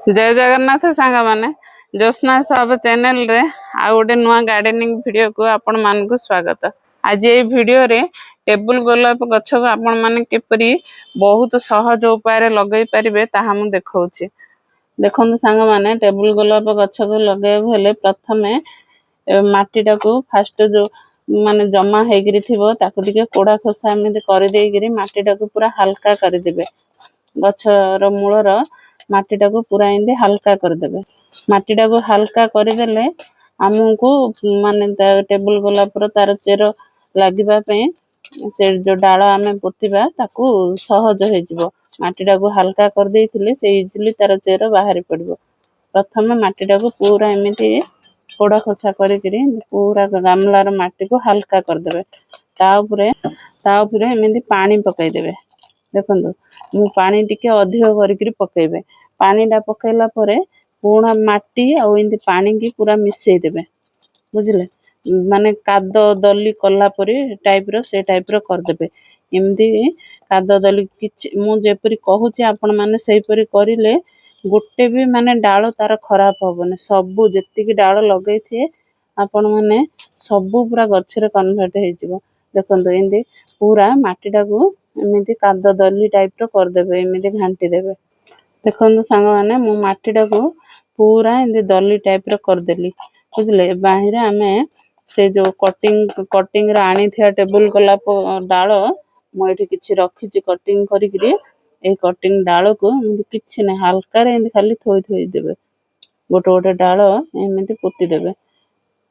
जय जगन्नाथ सांग माने ज्योत्सना सब चैनल रे आ गोटे नुआ गार्डनिंग वीडियो को आपण मान को स्वागत। आज ये वीडियो रे टेबुल गोलाप गछ को आपण माने केपरी बहुत सहज उपाय लगे पारिबे ताहा मु देखौछि। देखंतु सांग माने टेबुल गोलाप गछ को लगे हेले प्रथमे माटीटा को फास्ट जो माने जमा हेगिरि थिबो ताकु टिके कोड़ा खोसा एमिति कर देगिरि माटीटा को पूरा हल्का कर देबे। गछर मूलर माटीटा को पूरा एंदे हल्का कर देबे। माटीटा को हल्का कर देले हमको माने टेबुल गोलाप तार चेर लागिबा पे से जो डाल आमे पोतिबा ताकू सहज हो जिवो। माटीटा को हल्का कर देइथिले से इजिली तार चेर बाहरी पड़िबो। प्रथमे माटीटा को पूरा एमिति कोड़ा खोसा करिकरी पूरा गामलार माटी को हल्का कर देबे। ता ऊपरे एमिति पानी पकाई देबे। देखंतु मु पानी टिके अधिक करिकरी पकेबे। पानीटा पकेला परे पूरा माटी आ इंदी पानी की पूरा मिसई देबे। बुझले माने कादो दली कला परे टाइप रो से टाइप रो कर देबे। एमदी कादो दली किछ मु जेपरी कहूची आपण माने सेही परी करिले गोटे भी माने डालो तार खराब होबने। सबु जेतिकी डालो लगई थिए आपण माने सबु पूरा गछरे कन्वर्ट हे जिवो। देखंतु इंदी पूरा माटीटा को एमिति कादो दली टाइप रो कर देबे। एमिति घांटी देबे। देखंतु सांग माने मु माटीटा को पूरा इंदी दली टाइप रो कर देली। बुझले बाहिरे आमे से जो कटिंग रा आनी थिया टेबुल गोलाप डालो मु एठी किछि रखिछि कटिंग करिकरी ए कटिंग डालो को एमिति किछि नै हल्का रे इंदी खाली थोई देबे। गोटे गोटे डालो एमिति पोती देबे।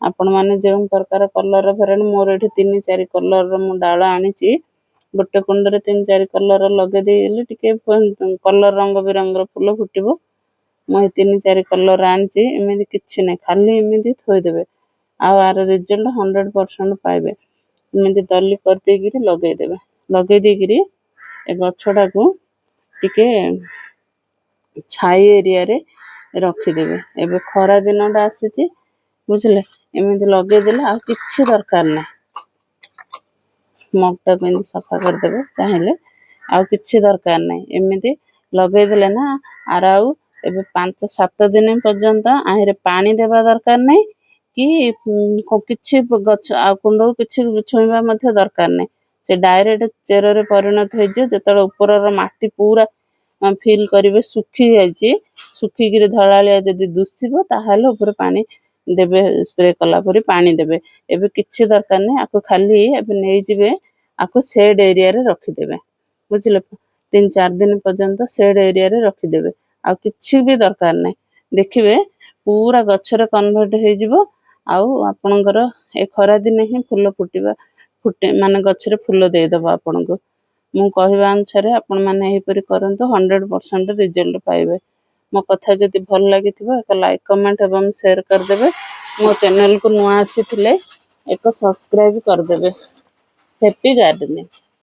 आपण माने जे प्रकार कलर भेरन मोर एठी 3-4 कलर रो मु डालो आनिछि। गोटे कुंड रे 3-4 कलर लगे देले टिके कलर रंग बिरंग रो फूल फुटिबो। मु 3-4 कलर आनिछि एमिति किछि नै खाली एमिति थोई देबे। आ आर रिजल्ट 100% पाइबे। एमिति दली कर देगिरी लगे देबे। लगे देगिरी ए गछडा को टिके छाई एरिया रे रखी देबे। एबे खरा दिनटा आसीछि बुझले एमिति लगे देले आ किछि दरकार नै। मगटा को सफा कर देबे चाहेले आ किछि दरकार नै। एमिति लगे देले ना आर आउ एबे 5-7 दिन पर्यंत आहिरे पानी देबा दरकार नै कि किछि गछ आ कुंडो किछि छुइबा मध्ये दरकार नै। से डायरेक्ट चेर रे परिणत हो जे जतले ऊपर माटी पूरा फील करिवे सुखी जाइछि। सुखी गिरे धळालिया जदी दुसिबो ताहाले ऊपर पानी देबे। स्प्रे कला परी पानी देबे। एबे किछि दरकार नै आको खाली एबे नै जिवे आको शेड एरिया रे रखि देबे। बुझले 3-4 दिन पर्यंत शेड एरिया रे रखि देबे। आ किछि भी दरकार नै। देखिबे पूरा गछरे कन्वर्ट हो जिवो। आउ आपनकर ए खरा दिन ही फूल फुटे माने गछरे फूल दे दबो आपनको। मु कहबा अनुसार आपण माने एही परी करंतो 100% रिजल्ट पाइबे। मो कथा जदि भल लागिथिबो एक लाइक कमेंट एवं शेयर कर देबे। मो चैनल को नुआ आसीथिले एक सब्सक्राइब कर देबे। Happy gardening.